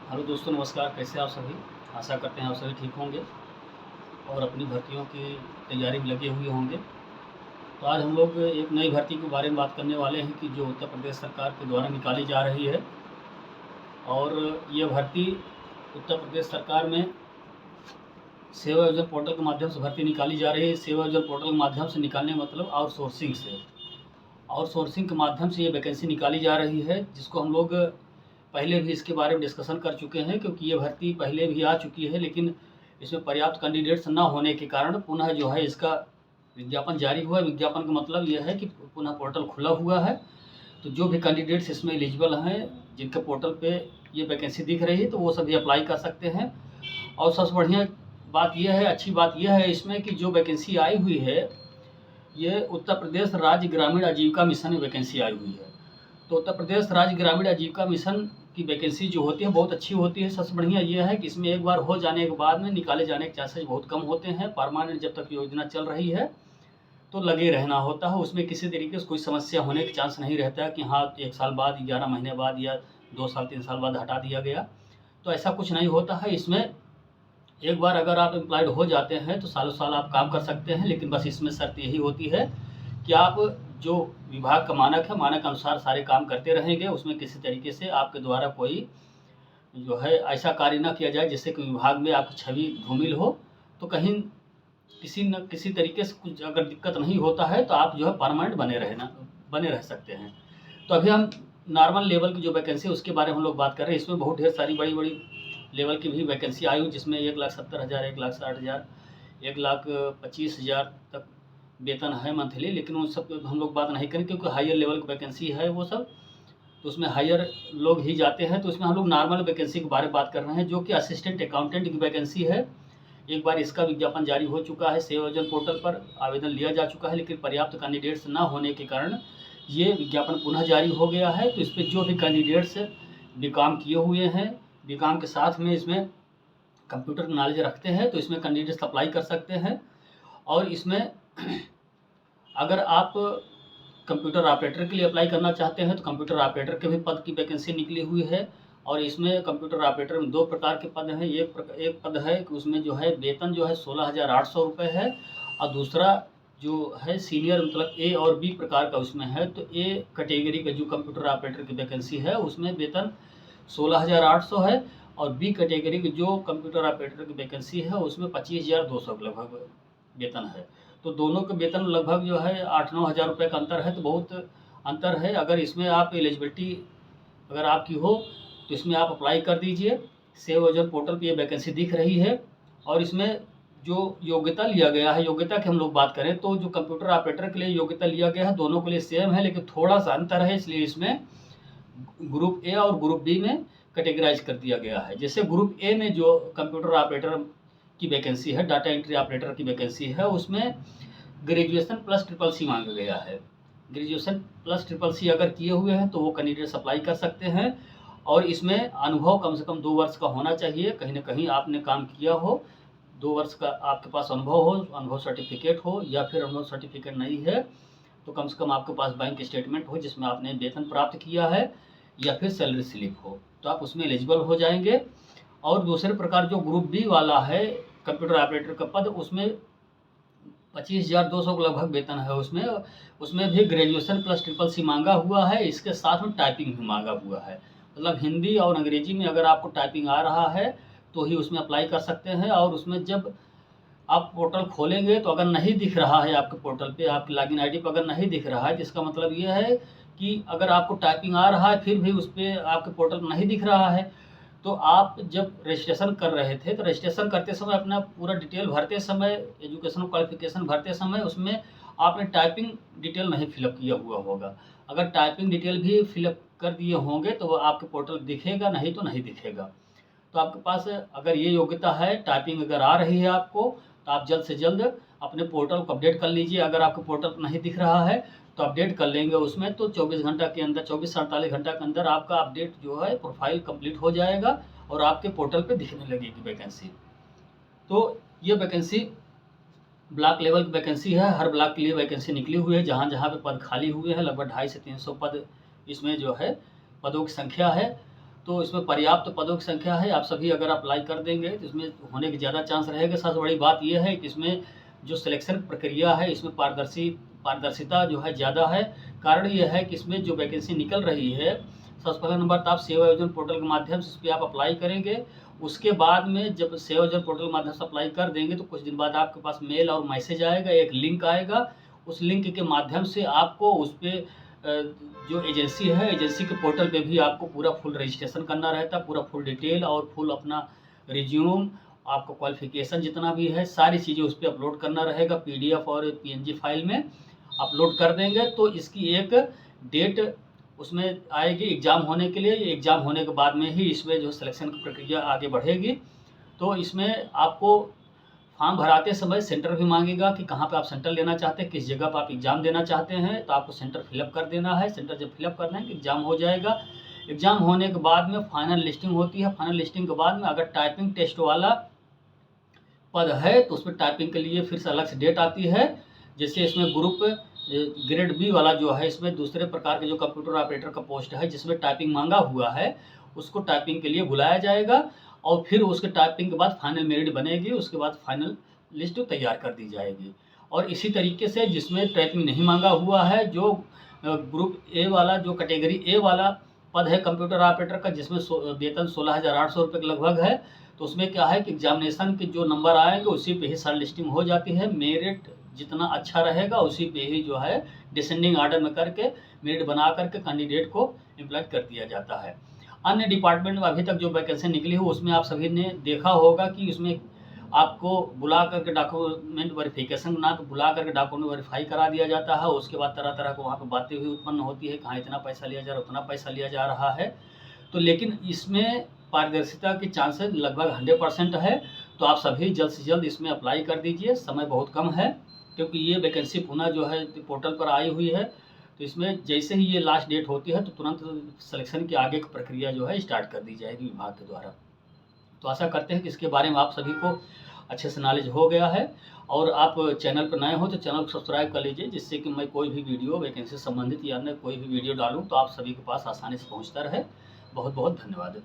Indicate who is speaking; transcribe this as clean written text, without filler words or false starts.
Speaker 1: Hello दोस्तों, नमस्कार। कैसे आप सभी? आशा करते हैं आप सभी ठीक होंगे और अपनी भर्तियों की तैयारी में लगे हुए होंगे। तो आज हम लोग एक नई भर्ती के बारे में बात करने वाले हैं कि जो उत्तर प्रदेश सरकार के द्वारा निकाली जा रही है। और ये भर्ती उत्तर प्रदेश सरकार में सेवा योजना पोर्टल के माध्यम से भर्ती निकाली जा रही है। सेवा योजना पोर्टल के माध्यम से निकालने का मतलब आउटसोर्सिंग से, आउटसोर्सिंग के माध्यम से ये वैकेंसी निकाली जा रही है, जिसको हम लोग पहले भी इसके बारे में डिस्कशन कर चुके हैं, क्योंकि ये भर्ती पहले भी आ चुकी है, लेकिन इसमें पर्याप्त कैंडिडेट्स ना होने के कारण पुनः जो है इसका विज्ञापन जारी हुआ है। विज्ञापन का मतलब यह है कि पुनः पोर्टल खुला हुआ है, तो जो भी कैंडिडेट्स इसमें एलिजिबल हैं, जिनके पोर्टल पे ये वैकेंसी दिख रही है, तो वो सभी अप्लाई कर सकते हैं। और सबसे बढ़िया बात यह है, अच्छी बात यह है इसमें कि जो वैकेंसी आई हुई है, ये उत्तर प्रदेश राज्य ग्रामीण आजीविका मिशन में वैकेंसी आई हुई है। तो उत्तर प्रदेश राज्य ग्रामीण आजीविका मिशन की वैकेंसी जो होती है बहुत अच्छी होती है। सबसे बढ़िया ये है कि इसमें एक बार हो जाने के बाद में निकाले जाने के चांसेस बहुत कम होते हैं। परमानेंट जब तक योजना चल रही है तो लगे रहना होता है, उसमें किसी तरीके से कोई समस्या होने के चांस नहीं रहता है कि हाँ 1 साल बाद, 11 महीने बाद या 2 साल 3 साल बाद हटा दिया गया। तो ऐसा कुछ नहीं होता है। इसमें एक बार अगर आप एम्प्लॉयड हो जाते हैं तो सालों साल आप काम कर सकते हैं, लेकिन बस इसमें शर्त यही होती है कि आप जो विभाग का मानक है, मानक अनुसार सारे काम करते रहेंगे। उसमें किसी तरीके से आपके द्वारा कोई जो है ऐसा कार्य ना किया जाए जिससे कि विभाग में आपकी छवि धूमिल हो। तो कहीं किसी न किसी तरीके से कुछ अगर दिक्कत नहीं होता है तो आप जो है परमानेंट बने रह सकते हैं। तो अभी हम नॉर्मल लेवल की जो वैकेंसी है उसके बारे में हम लोग बात कर रहे हैं। इसमें बहुत ढेर सारी बड़ी बड़ी लेवल की भी वैकेंसी आई हुई, जिसमें 1,70,000, 1,60,000, 1,25,000 तक वेतन है मंथली। लेकिन उन सब हम लोग बात नहीं करें, क्योंकि हायर लेवल की वैकेंसी है वो सब, तो उसमें हायर लोग ही जाते हैं। तो इसमें हम लोग नॉर्मल वैकेंसी के बारे में बात कर रहे हैं, जो कि असिस्टेंट अकाउंटेंट की वैकेंसी है। एक बार इसका विज्ञापन जारी हो चुका है, सेवा योजना पोर्टल पर आवेदन लिया जा चुका है, लेकिन पर्याप्त कैंडिडेट्स ना होने के कारण ये विज्ञापन पुनः जारी हो गया है। तो इस पर जो भी कैंडिडेट्स बीकॉम किए हुए हैं, बीकॉम के साथ में इसमें कंप्यूटर नॉलेज रखते हैं, तो इसमें कैंडिडेट्स अप्लाई कर सकते हैं। और इसमें अगर आप कंप्यूटर ऑपरेटर के लिए अप्लाई करना चाहते हैं तो कंप्यूटर ऑपरेटर के भी पद की वैकेंसी निकली हुई है। और इसमें कंप्यूटर ऑपरेटर में 2 प्रकार के पद हैं। एक पद है कि उसमें जो है वेतन जो है 16,800 रुपये है, और दूसरा जो है सीनियर, मतलब ए और बी प्रकार का उसमें है। तो ए कैटेगरी का जो कंप्यूटर ऑपरेटर की वैकेंसी है उसमें वेतन 16,800 है, और बी कैटेगरी की जो कंप्यूटर ऑपरेटर की वैकेंसी है उसमें 25,200 के लगभग वेतन है। तो दोनों के वेतन लगभग जो है 8-9 हज़ार रुपये का अंतर है, तो बहुत अंतर है। अगर इसमें आप एलिजिबिलिटी अगर आपकी हो तो इसमें आप अप्लाई कर दीजिए। सेव योजना पोर्टल पे ये वैकेंसी दिख रही है। और इसमें जो योग्यता लिया गया है, योग्यता की हम लोग बात करें तो जो कंप्यूटर ऑपरेटर के लिए योग्यता लिया गया है दोनों के लिए सेम है, लेकिन थोड़ा सा अंतर है। इसलिए इसमें ग्रुप ए और ग्रुप बी में कैटेगराइज कर दिया गया है। जैसे ग्रुप ए में जो कंप्यूटर ऑपरेटर की वैकेंसी है, डाटा एंट्री ऑपरेटर की वैकेंसी है, उसमें ग्रेजुएशन प्लस ट्रिपल सी मांगा गया है। ग्रेजुएशन प्लस ट्रिपल सी अगर किए हुए हैं तो वो कैंडिडेट्स अप्लाई कर सकते हैं। और इसमें अनुभव कम से कम 2 वर्ष का होना चाहिए, कहीं ना कहीं आपने काम किया हो, 2 वर्ष का आपके पास अनुभव हो, अनुभव सर्टिफिकेट हो, या फिर अनुभव सर्टिफिकेट नहीं है तो कम से कम आपके पास बैंक स्टेटमेंट हो जिसमें आपने वेतन प्राप्त किया है, या फिर सैलरी स्लिप हो, तो आप उसमें एलिजिबल हो जाएंगे। और दूसरे प्रकार जो ग्रुप बी वाला है कंप्यूटर ऑपरेटर का पद, उसमें 25,200 का लगभग वेतन है। उसमें उसमें भी ग्रेजुएशन प्लस ट्रिपल सी मांगा हुआ है, इसके साथ में टाइपिंग भी मांगा हुआ है। मतलब हिंदी और अंग्रेजी में अगर आपको टाइपिंग आ रहा है तो ही उसमें अप्लाई कर सकते हैं। और उसमें जब आप पोर्टल खोलेंगे तो अगर नहीं दिख रहा है आपके पोर्टल पे, आपकी लॉगिन आईडी पर अगर नहीं दिख रहा है, तो इसका मतलब ये है कि अगर आपको टाइपिंग आ रहा है फिर भी उस पर आपके पोर्टल पर नहीं दिख रहा है, तो आप जब रजिस्ट्रेशन कर रहे थे तो रजिस्ट्रेशन करते समय अपना पूरा डिटेल भरते समय, एजुकेशनल क्वालिफिकेशन भरते समय उसमें आपने टाइपिंग डिटेल नहीं फिलअप किया हुआ होगा। अगर टाइपिंग डिटेल भी फिलअप कर दिए होंगे तो वो आपके पोर्टल दिखेगा, नहीं तो नहीं दिखेगा। तो आपके पास अगर ये योग्यता है, टाइपिंग अगर आ रही है आपको, तो आप जल्द से जल्द अपने पोर्टल को अपडेट कर लीजिए। अगर आपके पोर्टल पर नहीं दिख रहा है तो अपडेट कर लेंगे उसमें, तो 24 घंटा के अंदर, 24 से 48 घंटा के अंदर आपका अपडेट जो है प्रोफाइल कंप्लीट हो जाएगा और आपके पोर्टल पे दिखने लगेगी वैकेंसी। तो ये वैकेंसी ब्लॉक लेवल की वैकेंसी है, हर ब्लॉक के लिए वैकेंसी निकली हुई है। जहाँ जहाँ पे पद खाली हुए हैं लगभग 250 से 300 पद इसमें जो है पदों की संख्या है। तो इसमें पर्याप्त पदों की संख्या है। आप सभी अगर अप्लाई कर देंगे तो इसमें होने के ज़्यादा चांस रहेगा। सबसे बड़ी बात ये है कि इसमें जो सिलेक्शन प्रक्रिया है इसमें पारदर्शिता जो है ज़्यादा है। कारण ये है कि इसमें जो वैकेंसी निकल रही है, सबसे पहला नंबर तो आप सेवा योजना पोर्टल के माध्यम से इस पर आप अप्लाई करेंगे। उसके बाद में जब सेवा योजना पोर्टल के माध्यम से अप्लाई कर देंगे तो कुछ दिन बाद आपके पास मेल और मैसेज आएगा, एक लिंक आएगा। उस लिंक के माध्यम से आपको उस पर जो एजेंसी है, एजेंसी के पोर्टल पे भी आपको पूरा फुल रजिस्ट्रेशन करना रहता है, पूरा फुल डिटेल और फुल अपना रिज्यूम, आपको क्वालिफिकेशन जितना भी है सारी चीज़ें उस पर अपलोड करना रहेगा। पीडीएफ और पीएनजी फाइल में अपलोड कर देंगे तो इसकी एक डेट उसमें आएगी एग्ज़ाम होने के लिए। एग्ज़ाम होने के बाद में ही इसमें जो सिलेक्शन की प्रक्रिया आगे बढ़ेगी। तो इसमें आपको फॉर्म भराते समय सेंटर भी मांगेगा कि कहाँ पे आप सेंटर लेना चाहते हैं, किस जगह पर आप एग्ज़ाम देना चाहते हैं। तो आपको सेंटर फिलअप कर देना है। सेंटर जब फिलअप करना है कि एग्ज़ाम हो जाएगा। एग्ज़ाम होने के बाद में फाइनल लिस्टिंग होती है। फाइनल लिस्टिंग के बाद में अगर टाइपिंग टेस्ट वाला पद है तो उसमें टाइपिंग के लिए फिर से अलग से डेट आती है। जैसे इसमें ग्रुप ग्रेड बी वाला जो है, इसमें दूसरे प्रकार के जो कंप्यूटर ऑपरेटर का पोस्ट है जिसमें टाइपिंग मांगा हुआ है, उसको टाइपिंग के लिए बुलाया जाएगा और फिर उसके टाइपिंग के बाद फाइनल मेरिट बनेगी। उसके बाद फाइनल लिस्ट तैयार कर दी जाएगी। और इसी तरीके से जिसमें टाइपिंग नहीं मांगा हुआ है, जो ग्रुप ए वाला जो कैटेगरी ए वाला पद है कंप्यूटर ऑपरेटर का, जिसमें वेतन 16,800 रुपये के लगभग है, तो उसमें क्या है कि एग्जामिनेशन के जो नंबर आएंगे उसी पे ही शॉर्ट लिस्टिंग हो जाती है। मेरिट जितना अच्छा रहेगा उसी पे ही जो है डिसेंडिंग ऑर्डर में करके मेरिट बना करके कैंडिडेट को एम्प्लॉय कर दिया जाता है। अन्य डिपार्टमेंट में अभी तक जो वैकेंसी निकली हो उसमें आप सभी ने देखा होगा कि उसमें आपको बुला करके डॉक्यूमेंट वेरिफिकेशन ना तो बुला करके डॉक्यूमेंट वेरीफाई करा दिया जाता है। उसके बाद तरह तरह को वहाँ पर बातें हुई उत्पन्न होती है, कहाँ इतना पैसा लिया जा रहा है, उतना पैसा लिया जा रहा है। तो लेकिन इसमें पारदर्शिता के चांसेस लगभग 100% है। तो आप सभी जल्द से जल्द इसमें अप्लाई कर दीजिए। समय बहुत कम है क्योंकि ये वैकेंसी पुनः जो है पोर्टल पर आई हुई है। तो इसमें जैसे ही ये लास्ट डेट होती है तो तुरंत सिलेक्शन की आगे की प्रक्रिया जो है स्टार्ट कर दी जाएगी विभाग के द्वारा। तो आशा करते हैं कि इसके बारे में आप सभी को अच्छे से नॉलेज हो गया है। और आप चैनल पर नए हो तो चैनल को सब्सक्राइब कर लीजिए, जिससे कि मैं कोई भी वीडियो वैकेंसी संबंधित या अन्य कोई भी वीडियो डालूँ तो आप सभी के पास आसानी से पहुँचता रहे। बहुत बहुत धन्यवाद।